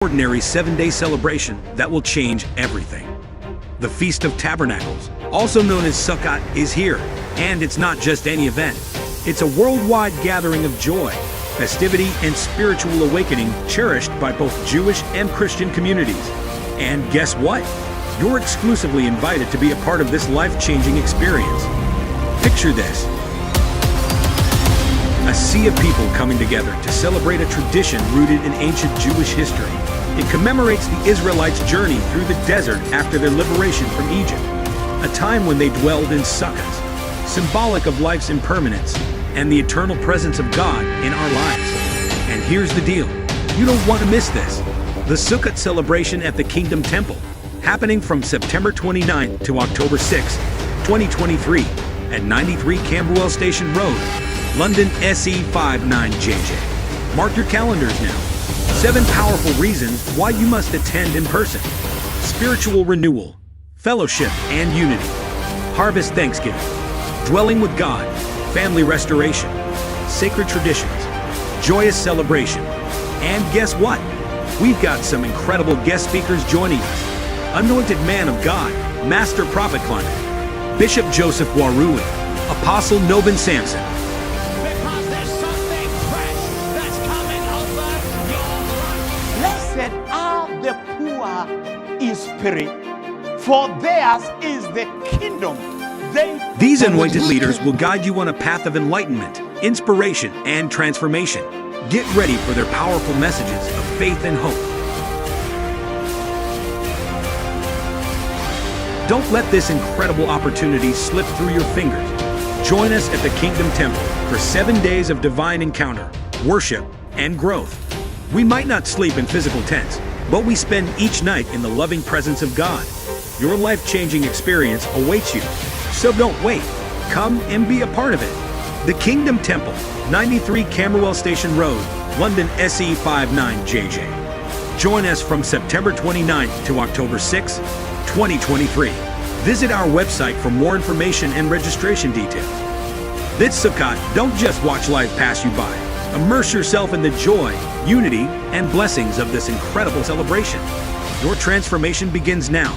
Ordinary 7-day celebration that will change everything. The Feast of Tabernacles, also known as Sukkot, is here, and it's not just any event. It's a worldwide gathering of joy, festivity, and spiritual awakening cherished by both Jewish and Christian communities. And guess what? You're exclusively invited to be a part of this life-changing experience. Picture this: a sea of people coming together to celebrate a tradition rooted in ancient Jewish history. It commemorates the Israelites' journey through the desert after their liberation from Egypt, a time when they dwelled in sukkahs, symbolic of life's impermanence and the eternal presence of God in our lives. And here's the deal: you don't want to miss this. The Sukkot celebration at the Kingdom Temple, happening from September 29th to October 6th, 2023, at 93 Camberwell Station Road, London SE59JJ. Mark your calendars now. 7 powerful reasons why you must attend in person. Spiritual renewal, fellowship and unity, harvest thanksgiving, dwelling with God, family restoration, sacred traditions, joyous celebration. And guess what? We've got some incredible guest speakers joining us. Anointed man of God, Master Prophet Climate, Bishop Joseph Warui, Apostle Nobin Samson. Because there's something fresh that's coming over your life. Blessed are the poor in spirit, for theirs is the kingdom. These anointed leaders will guide you on a path of enlightenment, inspiration, and transformation. Get ready for their powerful messages of faith and hope. Don't let this incredible opportunity slip through your fingers. Join us at the Kingdom Temple for 7 days of divine encounter, worship, and growth. We might not sleep in physical tents, but we spend each night in the loving presence of God. Your life-changing experience awaits you, so don't wait. Come and be a part of it. The Kingdom Temple, 93 Camberwell Station Road, London SE59JJ. Join us from September 29th to October 6th, 2023. Visit our website for more information and registration details. This Sukkot, don't just watch life pass you by. Immerse yourself in the joy, unity, and blessings of this incredible celebration. Your transformation begins now.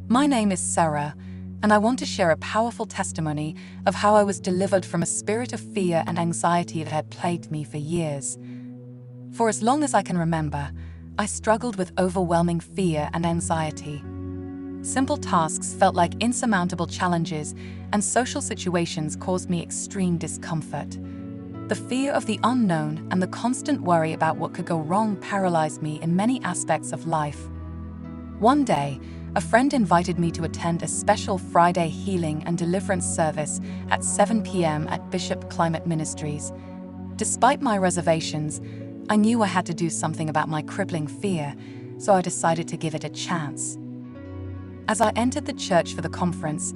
My name is Sarah, and I want to share a powerful testimony of how I was delivered from a spirit of fear and anxiety that had plagued me for years. For as long as I can remember, I struggled with overwhelming fear and anxiety. Simple tasks felt like insurmountable challenges, and social situations caused me extreme discomfort. The fear of the unknown and the constant worry about what could go wrong paralyzed me in many aspects of life. One day, a friend invited me to attend a special Friday healing and deliverance service at 7 p.m. at Bishop Climate Ministries. Despite my reservations, I knew I had to do something about my crippling fear, so I decided to give it a chance. As I entered the church for the conference,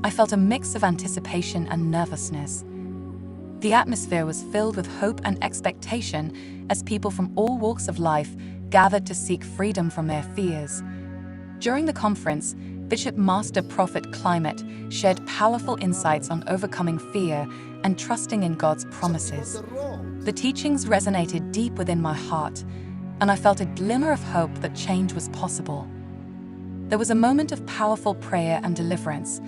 I felt a mix of anticipation and nervousness. The atmosphere was filled with hope and expectation as people from all walks of life gathered to seek freedom from their fears. During the conference, Bishop Master Prophet Climate shared powerful insights on overcoming fear and trusting in God's promises. The teachings resonated deep within my heart, and I felt a glimmer of hope that change was possible. There was a moment of powerful prayer and deliverance.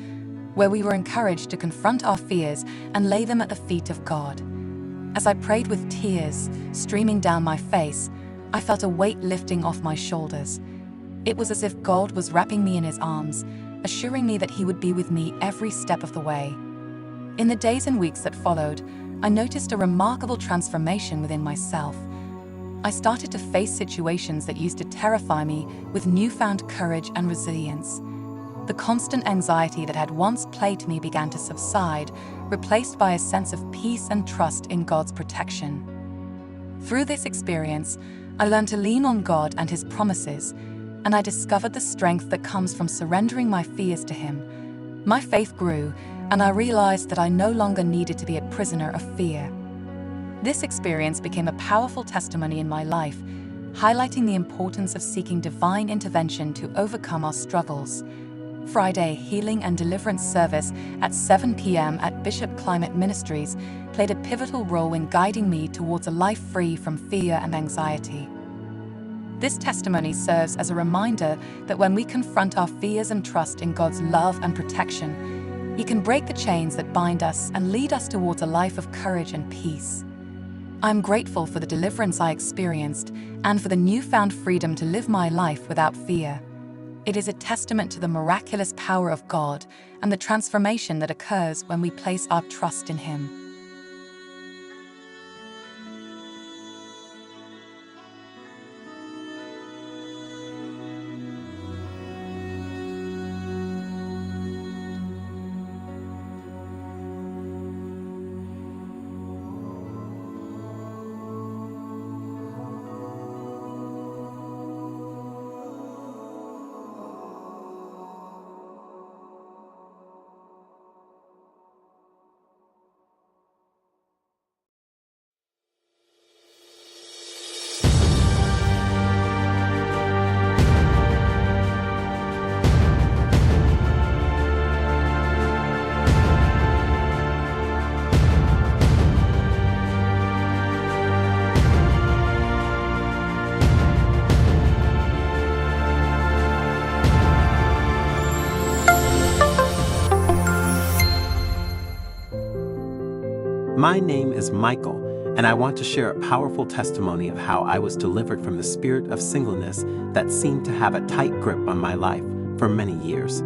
where we were encouraged to confront our fears and lay them at the feet of God. As I prayed with tears streaming down my face, I felt a weight lifting off my shoulders. It was as if God was wrapping me in his arms, assuring me that he would be with me every step of the way. In the days and weeks that followed, I noticed a remarkable transformation within myself. I started to face situations that used to terrify me with newfound courage and resilience. The constant anxiety that had once plagued me began to subside, replaced by a sense of peace and trust in God's protection. Through this experience, I learned to lean on God and his promises, and I discovered the strength that comes from surrendering my fears to him. My faith grew, and I realized that I no longer needed to be a prisoner of fear. This experience became a powerful testimony in my life, highlighting the importance of seeking divine intervention to overcome our struggles. Friday Healing and Deliverance service at 7 p.m. at Bishop Climate Ministries played a pivotal role in guiding me towards a life free from fear and anxiety. This testimony serves as a reminder that when we confront our fears and trust in God's love and protection, he can break the chains that bind us and lead us towards a life of courage and peace. I'm grateful for the deliverance I experienced and for the newfound freedom to live my life without fear. It is a testament to the miraculous power of God and the transformation that occurs when we place our trust in him. My name is Michael, and I want to share a powerful testimony of how I was delivered from the spirit of singleness that seemed to have a tight grip on my life for many years.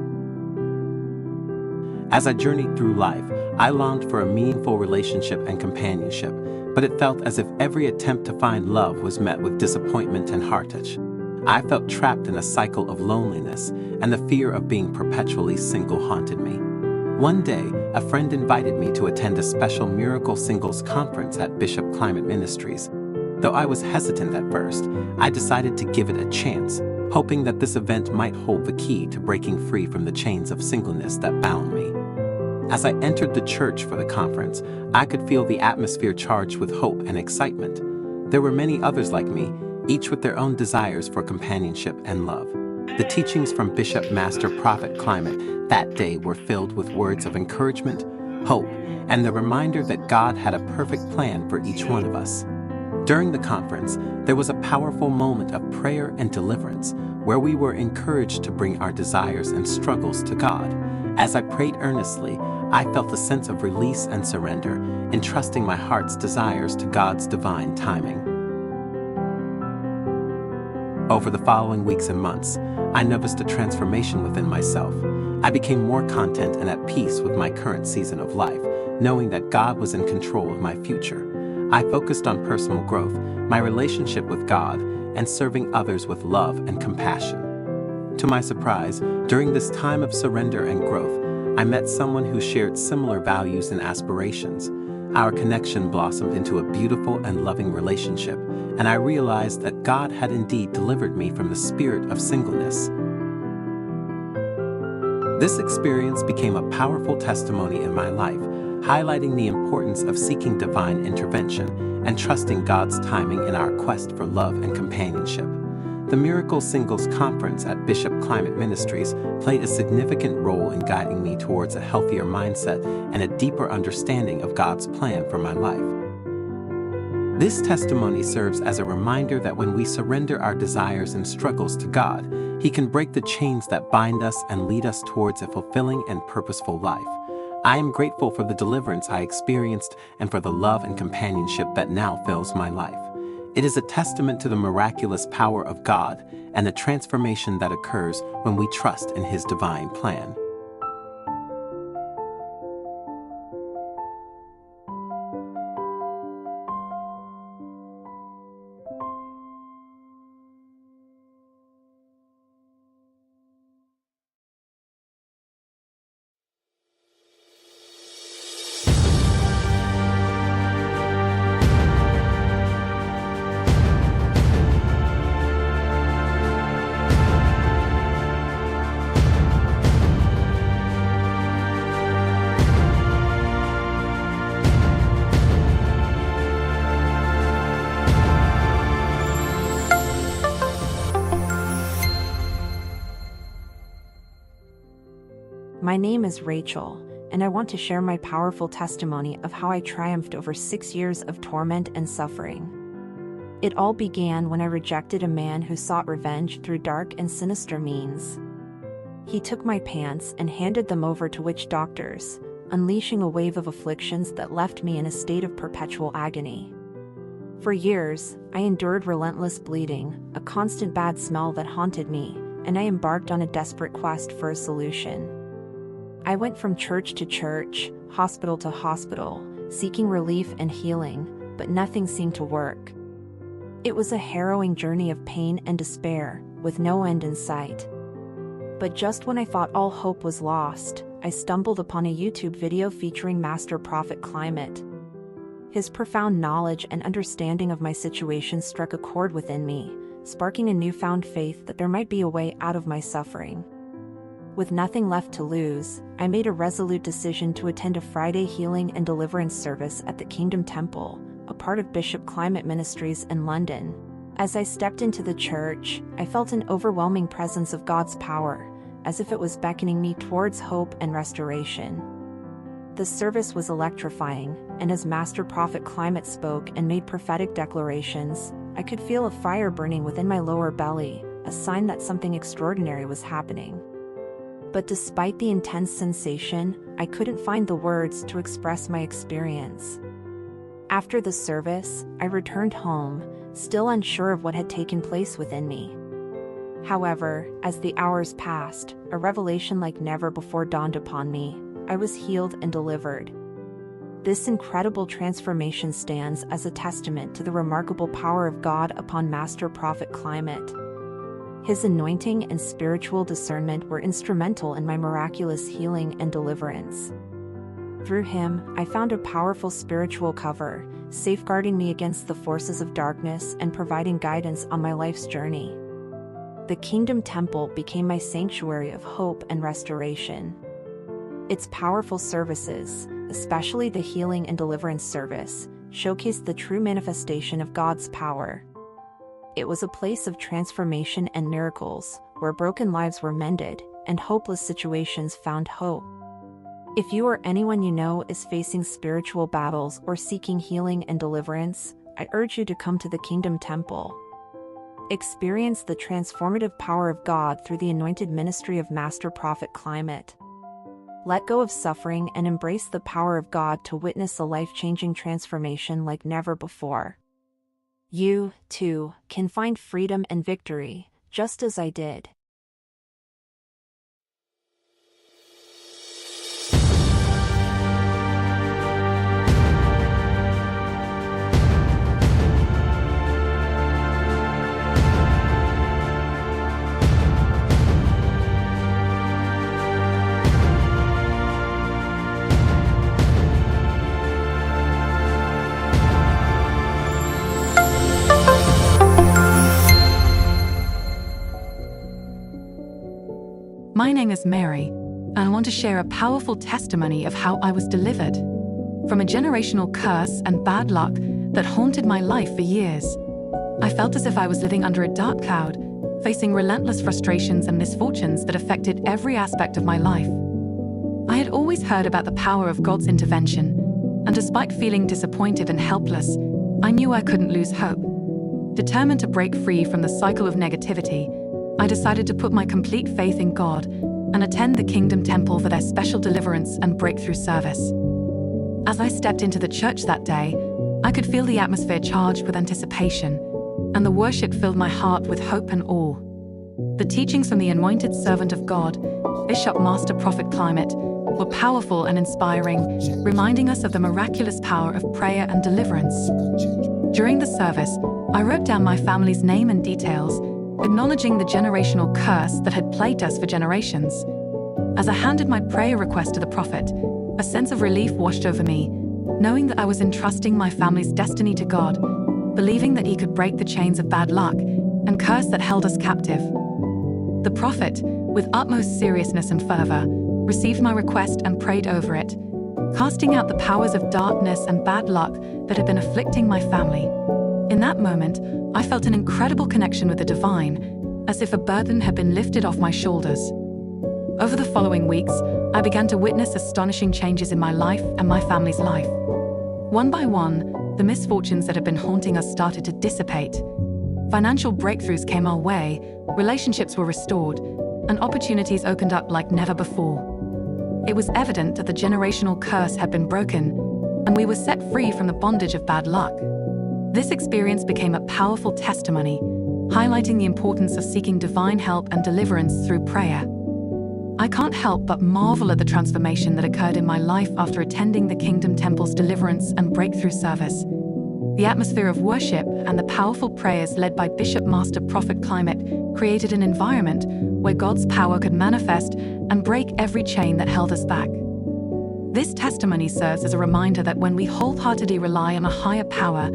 As I journeyed through life, I longed for a meaningful relationship and companionship, but it felt as if every attempt to find love was met with disappointment and heartache. I felt trapped in a cycle of loneliness, and the fear of being perpetually single haunted me. One day, a friend invited me to attend a special Miracle Singles Conference at Bishop Climate Ministries. Though I was hesitant at first, I decided to give it a chance, hoping that this event might hold the key to breaking free from the chains of singleness that bound me. As I entered the church for the conference, I could feel the atmosphere charged with hope and excitement. There were many others like me, each with their own desires for companionship and love. The teachings from Bishop Master Prophet Climate that day were filled with words of encouragement, hope, and the reminder that God had a perfect plan for each one of us. During the conference, there was a powerful moment of prayer and deliverance where we were encouraged to bring our desires and struggles to God. As I prayed earnestly, I felt a sense of release and surrender, entrusting my heart's desires to God's divine timing. Over the following weeks and months, I noticed a transformation within myself. I became more content and at peace with my current season of life, knowing that God was in control of my future. I focused on personal growth, my relationship with God, and serving others with love and compassion. To my surprise, during this time of surrender and growth, I met someone who shared similar values and aspirations. Our connection blossomed into a beautiful and loving relationship, and I realized that God had indeed delivered me from the spirit of singleness. This experience became a powerful testimony in my life, highlighting the importance of seeking divine intervention and trusting God's timing in our quest for love and companionship. The Miracle Singles Conference at Bishop Climate Ministries played a significant role in guiding me towards a healthier mindset and a deeper understanding of God's plan for my life. This testimony serves as a reminder that when we surrender our desires and struggles to God, He can break the chains that bind us and lead us towards a fulfilling and purposeful life. I am grateful for the deliverance I experienced and for the love and companionship that now fills my life. It is a testament to the miraculous power of God and the transformation that occurs when we trust in His divine plan. My name is Rachel, and I want to share my powerful testimony of how I triumphed over 6 years of torment and suffering. It all began when I rejected a man who sought revenge through dark and sinister means. He took my pants and handed them over to witch doctors, unleashing a wave of afflictions that left me in a state of perpetual agony. For years, I endured relentless bleeding, a constant bad smell that haunted me, and I embarked on a desperate quest for a solution. I went from church to church, hospital to hospital, seeking relief and healing, but nothing seemed to work. It was a harrowing journey of pain and despair, with no end in sight. But just when I thought all hope was lost, I stumbled upon a YouTube video featuring Master Prophet Climate. His profound knowledge and understanding of my situation struck a chord within me, sparking a newfound faith that there might be a way out of my suffering. With nothing left to lose, I made a resolute decision to attend a Friday healing and deliverance service at the Kingdom Temple, a part of Bishop Climate Ministries in London. As I stepped into the church, I felt an overwhelming presence of God's power, as if it was beckoning me towards hope and restoration. The service was electrifying, and as Master Prophet Climate spoke and made prophetic declarations, I could feel a fire burning within my lower belly, a sign that something extraordinary was happening. But despite the intense sensation, I couldn't find the words to express my experience. After the service, I returned home, still unsure of what had taken place within me. However, as the hours passed, a revelation like never before dawned upon me. I was healed and delivered. This incredible transformation stands as a testament to the remarkable power of God upon Master Prophet Climate. His anointing and spiritual discernment were instrumental in my miraculous healing and deliverance. Through him, I found a powerful spiritual cover, safeguarding me against the forces of darkness and providing guidance on my life's journey. The Kingdom Temple became my sanctuary of hope and restoration. Its powerful services, especially the healing and deliverance service, showcased the true manifestation of God's power. It was a place of transformation and miracles, where broken lives were mended, and hopeless situations found hope. If you or anyone you know is facing spiritual battles or seeking healing and deliverance, I urge you to come to the Kingdom Temple. Experience the transformative power of God through the anointed ministry of Master Prophet Climate. Let go of suffering and embrace the power of God to witness a life-changing transformation like never before. You, too, can find freedom and victory, just as I did. My name is Mary, and I want to share a powerful testimony of how I was delivered from a generational curse and bad luck that haunted my life for years. I felt as if I was living under a dark cloud, facing relentless frustrations and misfortunes that affected every aspect of my life. I had always heard about the power of God's intervention, and despite feeling disappointed and helpless, I knew I couldn't lose hope. Determined to break free from the cycle of negativity, I decided to put my complete faith in God and attend the Kingdom Temple for their special deliverance and breakthrough service. As I stepped into the church that day, I could feel the atmosphere charged with anticipation, and the worship filled my heart with hope and awe. The teachings from the anointed servant of God, Bishop Master Prophet Climate, were powerful and inspiring, reminding us of the miraculous power of prayer and deliverance. During the service, I wrote down my family's name and details, acknowledging the generational curse that had plagued us for generations. As I handed my prayer request to the prophet, a sense of relief washed over me, knowing that I was entrusting my family's destiny to God, believing that He could break the chains of bad luck and curse that held us captive. The prophet, with utmost seriousness and fervor, received my request and prayed over it, casting out the powers of darkness and bad luck that had been afflicting my family. In that moment, I felt an incredible connection with the divine, as if a burden had been lifted off my shoulders. Over the following weeks, I began to witness astonishing changes in my life and my family's life. One by one, the misfortunes that had been haunting us started to dissipate. Financial breakthroughs came our way, relationships were restored, and opportunities opened up like never before. It was evident that the generational curse had been broken, and we were set free from the bondage of bad luck. This experience became a powerful testimony, highlighting the importance of seeking divine help and deliverance through prayer. I can't help but marvel at the transformation that occurred in my life after attending the Kingdom Temple's deliverance and breakthrough service. The atmosphere of worship and the powerful prayers led by Bishop Master Prophet Climate created an environment where God's power could manifest and break every chain that held us back. This testimony serves as a reminder that when we wholeheartedly rely on a higher power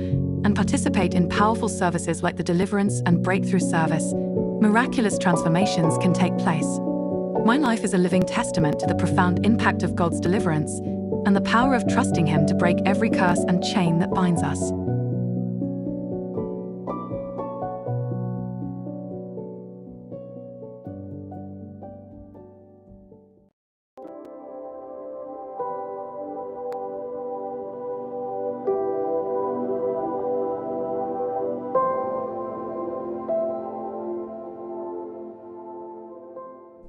and participate in powerful services like the deliverance and breakthrough service, miraculous transformations can take place. My life is a living testament to the profound impact of God's deliverance and the power of trusting Him to break every curse and chain that binds us.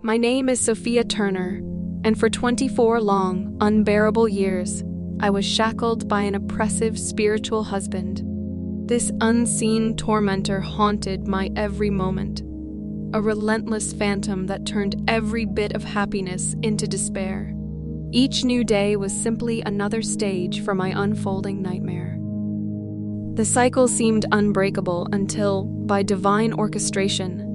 My name is Sophia Turner, and for 24 long, unbearable years, I was shackled by an oppressive spiritual husband. This unseen tormentor haunted my every moment, a relentless phantom that turned every bit of happiness into despair. Each new day was simply another stage for my unfolding nightmare. The cycle seemed unbreakable until, by divine orchestration,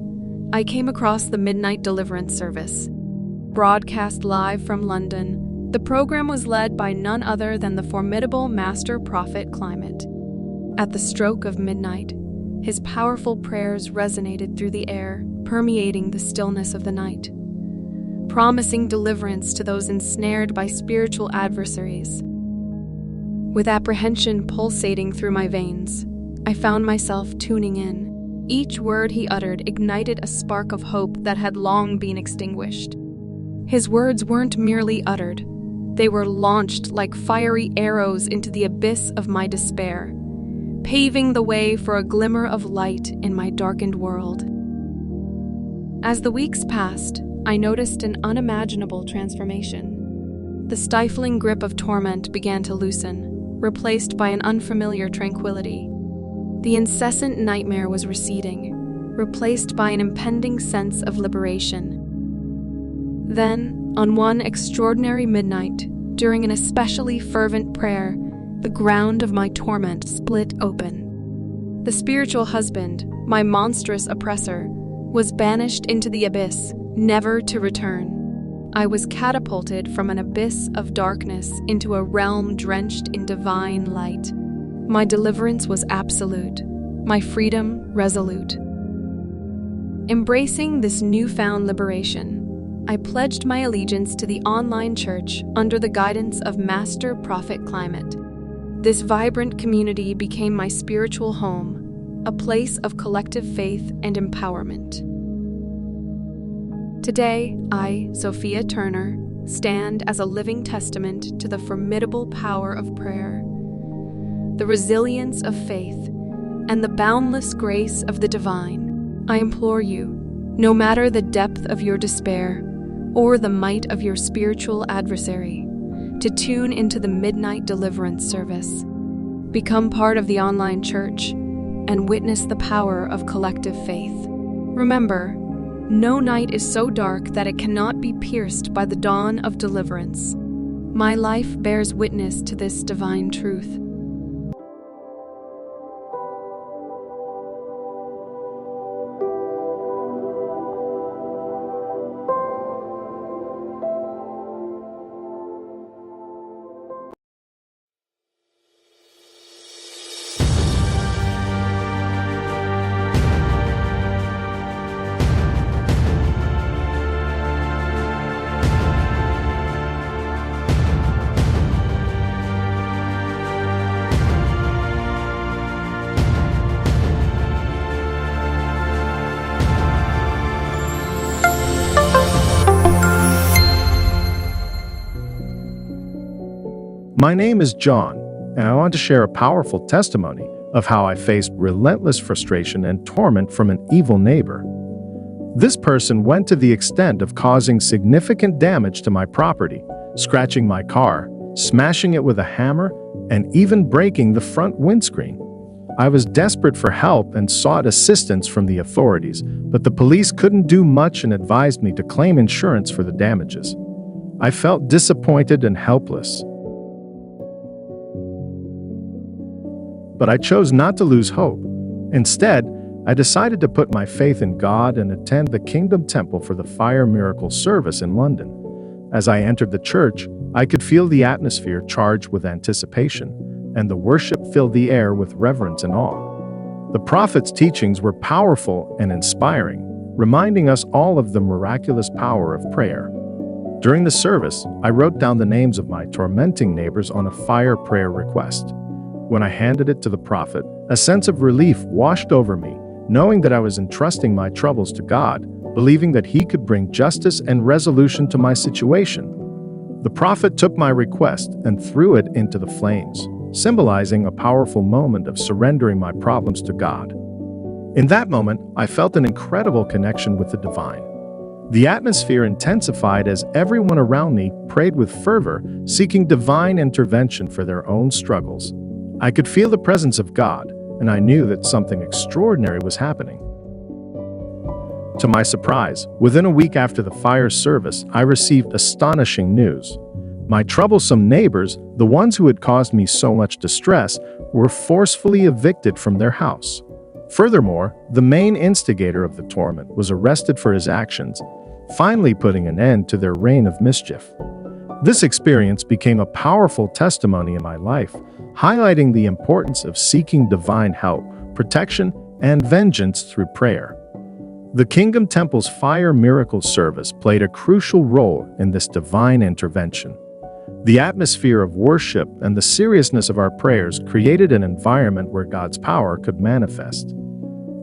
I came across the Midnight Deliverance Service. Broadcast live from London, the program was led by none other than the formidable Master Prophet Climate. At the stroke of midnight, his powerful prayers resonated through the air, permeating the stillness of the night, promising deliverance to those ensnared by spiritual adversaries. With apprehension pulsating through my veins, I found myself tuning in. Each word he uttered ignited a spark of hope that had long been extinguished. His words weren't merely uttered, they were launched like fiery arrows into the abyss of my despair, paving the way for a glimmer of light in my darkened world. As the weeks passed, I noticed an unimaginable transformation. The stifling grip of torment began to loosen, replaced by an unfamiliar tranquility. The incessant nightmare was receding, replaced by an impending sense of liberation. Then, on one extraordinary midnight, during an especially fervent prayer, the ground of my torment split open. The spiritual husband, my monstrous oppressor, was banished into the abyss, never to return. I was catapulted from an abyss of darkness into a realm drenched in divine light. My deliverance was absolute, my freedom resolute. Embracing this newfound liberation, I pledged my allegiance to the online church under the guidance of Master Prophet Climate. This vibrant community became my spiritual home, a place of collective faith and empowerment. Today, I, Sophia Turner, stand as a living testament to the formidable power of prayer. the resilience of faith, and the boundless grace of the divine. I implore you, no matter the depth of your despair or the might of your spiritual adversary, to tune into the Midnight Deliverance Service. Become part of the online church and witness the power of collective faith. Remember, no night is so dark that it cannot be pierced by the dawn of deliverance. My life bears witness to this divine truth. My name is John, and I want to share a powerful testimony of how I faced relentless frustration and torment from an evil neighbor. This person went to the extent of causing significant damage to my property, scratching my car, smashing it with a hammer, and even breaking the front windscreen. I was desperate for help and sought assistance from the authorities, but the police couldn't do much and advised me to claim insurance for the damages. I felt disappointed and helpless. But I chose not to lose hope. Instead, I decided to put my faith in God and attend the Kingdom Temple for the Fire Miracle Service in London. As I entered the church, I could feel the atmosphere charged with anticipation, and the worship filled the air with reverence and awe. The prophet's teachings were powerful and inspiring, reminding us all of the miraculous power of prayer. During the service, I wrote down the names of my tormenting neighbors on a fire prayer request. When I handed it to the prophet, a sense of relief washed over me, knowing that I was entrusting my troubles to God, believing that He could bring justice and resolution to my situation. The prophet took my request and threw it into the flames, symbolizing a powerful moment of surrendering my problems to God. In that moment, I felt an incredible connection with the divine. The atmosphere intensified as everyone around me prayed with fervor, seeking divine intervention for their own struggles. I could feel the presence of God, and I knew that something extraordinary was happening. To my surprise, within a week after the fire service, I received astonishing news. My troublesome neighbors, the ones who had caused me so much distress, were forcefully evicted from their house. Furthermore, the main instigator of the torment was arrested for his actions, finally putting an end to their reign of mischief. This experience became a powerful testimony in my life, highlighting the importance of seeking divine help, protection, and vengeance through prayer. The Kingdom Temple's Fire Miracle Service played a crucial role in this divine intervention. The atmosphere of worship and the seriousness of our prayers created an environment where God's power could manifest.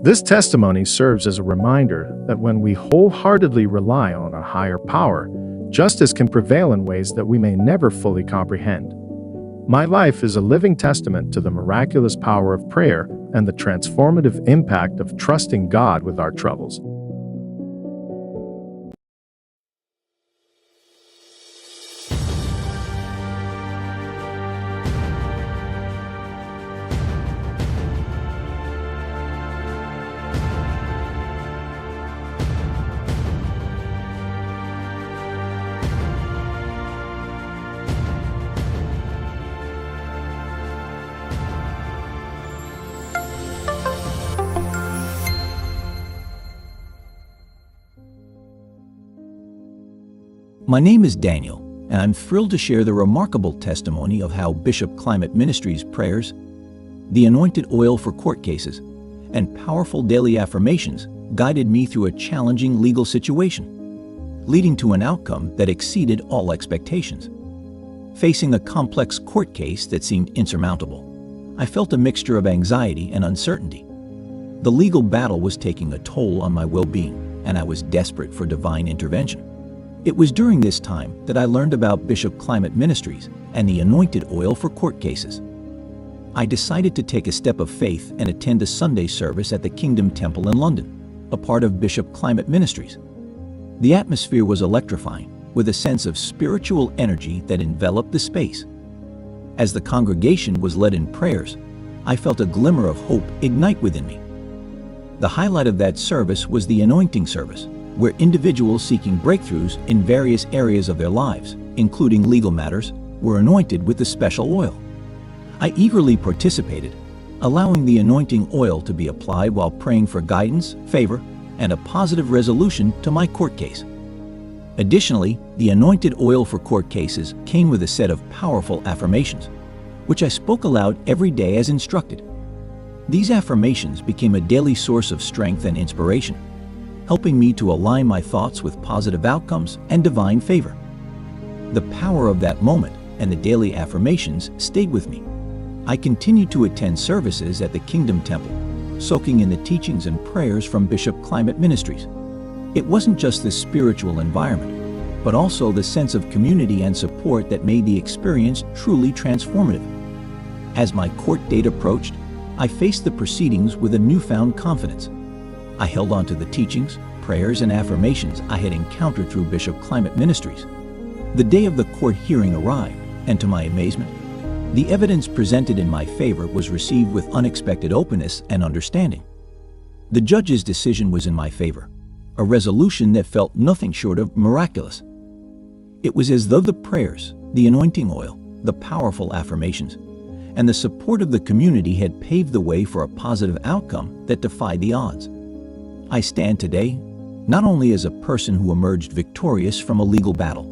This testimony serves as a reminder that when we wholeheartedly rely on a higher power, justice can prevail in ways that we may never fully comprehend. My life is a living testament to the miraculous power of prayer and the transformative impact of trusting God with our troubles. My name is Daniel, and I'm thrilled to share the remarkable testimony of how Bishop Climate Ministries' prayers, the anointed oil for court cases, and powerful daily affirmations guided me through a challenging legal situation, leading to an outcome that exceeded all expectations. Facing a complex court case that seemed insurmountable, I felt a mixture of anxiety and uncertainty. The legal battle was taking a toll on my well-being, and I was desperate for divine intervention. It was during this time that I learned about Bishop Climate Ministries and the anointed oil for court cases. I decided to take a step of faith and attend a Sunday service at the Kingdom Temple in London, a part of Bishop Climate Ministries. The atmosphere was electrifying, with a sense of spiritual energy that enveloped the space. As the congregation was led in prayers, I felt a glimmer of hope ignite within me. The highlight of that service was the anointing service, where individuals seeking breakthroughs in various areas of their lives, including legal matters, were anointed with the special oil. I eagerly participated, allowing the anointing oil to be applied while praying for guidance, favor, and a positive resolution to my court case. Additionally, the anointed oil for court cases came with a set of powerful affirmations, which I spoke aloud every day as instructed. These affirmations became a daily source of strength and inspiration, helping me to align my thoughts with positive outcomes and divine favor. The power of that moment and the daily affirmations stayed with me. I continued to attend services at the Kingdom Temple, soaking in the teachings and prayers from Bishop Climate Ministries. It wasn't just the spiritual environment, but also the sense of community and support that made the experience truly transformative. As my court date approached, I faced the proceedings with a newfound confidence. I held on to the teachings, prayers, and affirmations I had encountered through Bishop Climate Ministries. The day of the court hearing arrived, and to my amazement, the evidence presented in my favor was received with unexpected openness and understanding. The judge's decision was in my favor, a resolution that felt nothing short of miraculous. It was as though the prayers, the anointing oil, the powerful affirmations, and the support of the community had paved the way for a positive outcome that defied the odds. I stand today not only as a person who emerged victorious from a legal battle,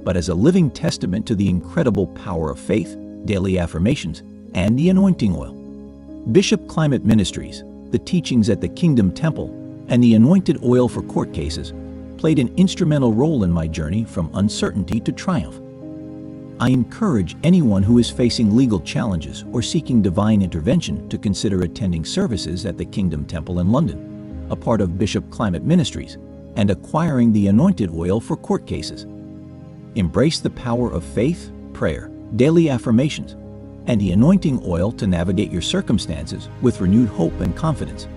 but as a living testament to the incredible power of faith, daily affirmations, and the anointing oil. Bishop Climate Ministries, the teachings at the Kingdom Temple, and the anointed oil for court cases played an instrumental role in my journey from uncertainty to triumph. I encourage anyone who is facing legal challenges or seeking divine intervention to consider attending services at the Kingdom Temple in London, a part of Bishop Climate Ministries, and acquiring the anointed oil for court cases. Embrace the power of faith, prayer, daily affirmations, and the anointing oil to navigate your circumstances with renewed hope and confidence.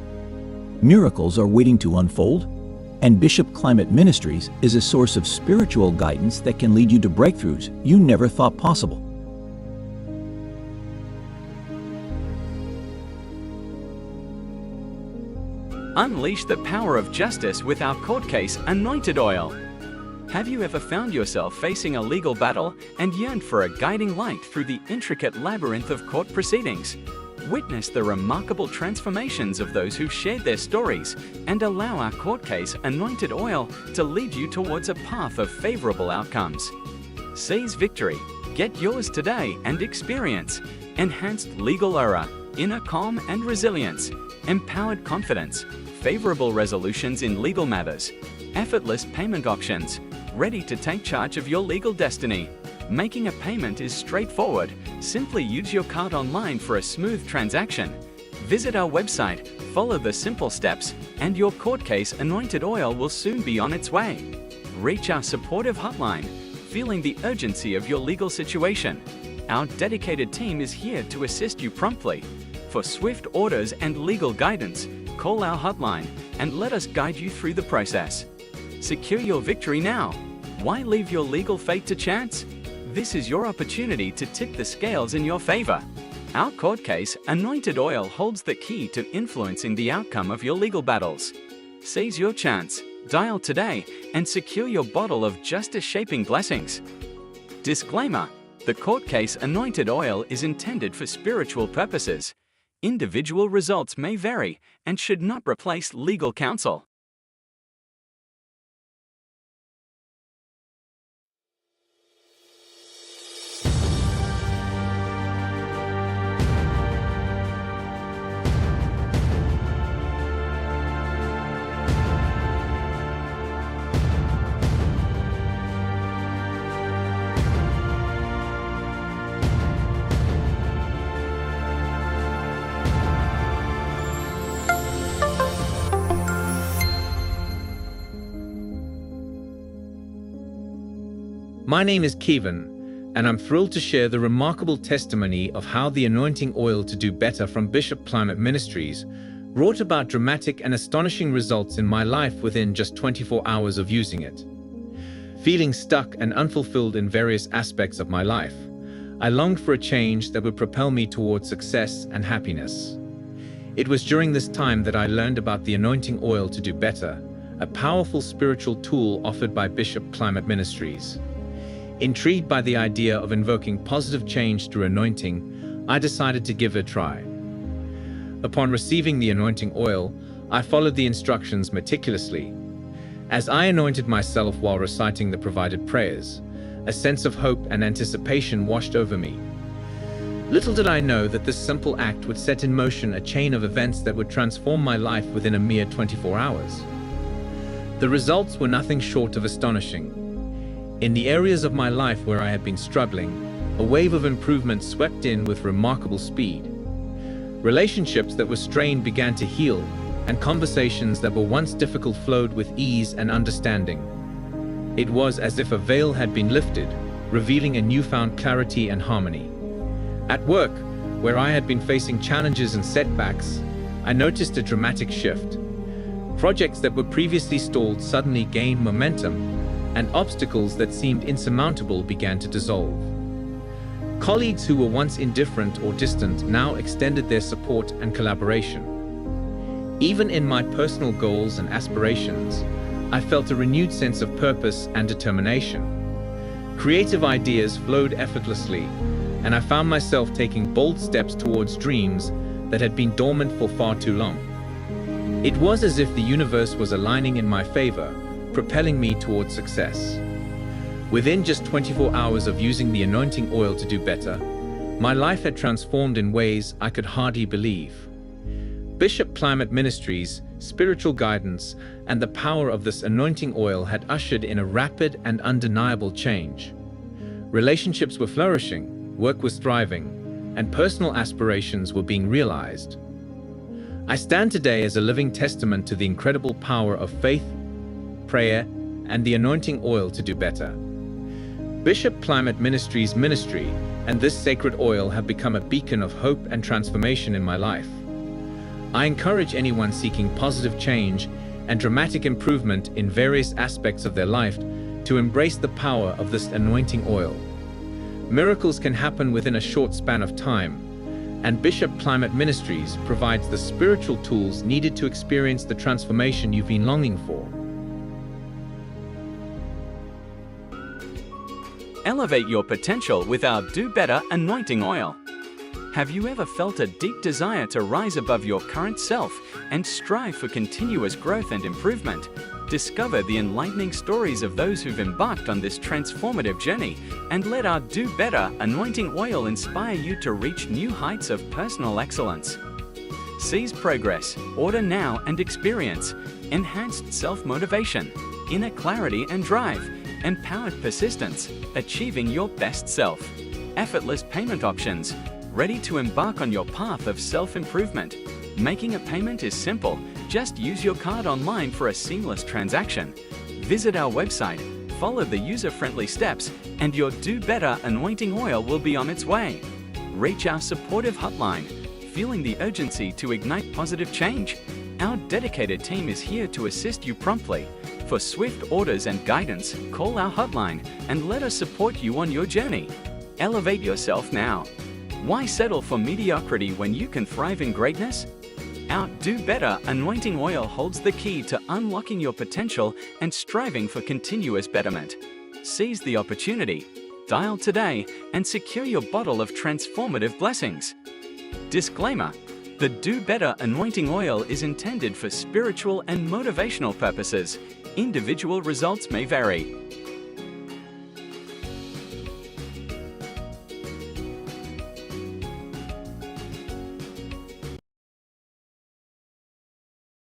Miracles are waiting to unfold, and Bishop Climate Ministries is a source of spiritual guidance that can lead you to breakthroughs you never thought possible. Unleash the power of justice with our court case anointed oil. Have you ever found yourself facing a legal battle and yearned for a guiding light through the intricate labyrinth of court proceedings? Witness the remarkable transformations of those who shared their stories and allow our court case anointed oil to lead you towards a path of favorable outcomes. Seize victory, get yours today and experience enhanced legal aura, inner calm and resilience, empowered confidence, favorable resolutions in legal matters, effortless payment options, ready to take charge of your legal destiny. Making a payment is straightforward. Simply use your card online for a smooth transaction. Visit our website, follow the simple steps, and your court case anointed oil will soon be on its way. Reach our supportive hotline, feeling the urgency of your legal situation. Our dedicated team is here to assist you promptly. For swift orders and legal guidance, call our hotline and let us guide you through the process. Secure your victory now. Why leave your legal fate to chance? This is your opportunity to tip the scales in your favor. Our court case anointed oil holds the key to influencing the outcome of your legal battles. Seize your chance, dial today, and secure your bottle of justice-shaping blessings. Disclaimer: the court case anointed oil is intended for spiritual purposes. Individual results may vary and should not replace legal counsel. My name is Kevin, and I'm thrilled to share the remarkable testimony of how the anointing oil to do better from Bishop Climate Ministries brought about dramatic and astonishing results in my life within just 24 hours of using it. Feeling stuck and unfulfilled in various aspects of my life, I longed for a change that would propel me towards success and happiness. It was during this time that I learned about the anointing oil to do better, a powerful spiritual tool offered by Bishop Climate Ministries. Intrigued by the idea of invoking positive change through anointing, I decided to give it a try. Upon receiving the anointing oil, I followed the instructions meticulously. As I anointed myself while reciting the provided prayers, a sense of hope and anticipation washed over me. Little did I know that this simple act would set in motion a chain of events that would transform my life within a mere 24 hours. The results were nothing short of astonishing. In the areas of my life where I had been struggling, a wave of improvement swept in with remarkable speed. Relationships that were strained began to heal, and conversations that were once difficult flowed with ease and understanding. It was as if a veil had been lifted, revealing a newfound clarity and harmony. At work, where I had been facing challenges and setbacks, I noticed a dramatic shift. Projects that were previously stalled suddenly gained momentum, and obstacles that seemed insurmountable began to dissolve. Colleagues who were once indifferent or distant now extended their support and collaboration. Even in my personal goals and aspirations, I felt a renewed sense of purpose and determination. Creative ideas flowed effortlessly, and I found myself taking bold steps towards dreams that had been dormant for far too long. It was as if the universe was aligning in my favor, propelling me towards success. Within just 24 hours of using the anointing oil to do better, my life had transformed in ways I could hardly believe. Bishop Climate Ministries' spiritual guidance and the power of this anointing oil had ushered in a rapid and undeniable change. Relationships were flourishing, work was thriving, and personal aspirations were being realized. I stand today as a living testament to the incredible power of faith, prayer, and the anointing oil to do better. Bishop Climate Ministries' ministry and this sacred oil have become a beacon of hope and transformation in my life. I encourage anyone seeking positive change and dramatic improvement in various aspects of their life to embrace the power of this anointing oil. Miracles can happen within a short span of time, and Bishop Climate Ministries provides the spiritual tools needed to experience the transformation you've been longing for. Elevate your potential with our Do Better anointing oil. Have you ever felt a deep desire to rise above your current self and strive for continuous growth and improvement? Discover the enlightening stories of those who've embarked on this transformative journey, and let our Do Better anointing oil inspire you to reach new heights of personal excellence. Seize progress, order now and experience enhanced self-motivation, inner clarity and drive, empowered persistence, achieving your best self, effortless payment options, ready to embark on your path of self-improvement. Making a payment is simple. Just use your card online for a seamless transaction. Visit our website, follow the user-friendly steps, and your Do Better anointing oil will be on its way. Reach our supportive hotline, feeling the urgency to ignite positive change. Our dedicated team is here to assist you promptly. For swift orders and guidance, call our hotline and let us support you on your journey. Elevate yourself now. Why settle for mediocrity when you can thrive in greatness? Our Do Better anointing oil holds the key to unlocking your potential and striving for continuous betterment. Seize the opportunity, dial today, and secure your bottle of transformative blessings. Disclaimer: the Do Better anointing oil is intended for spiritual and motivational purposes. Individual results may vary.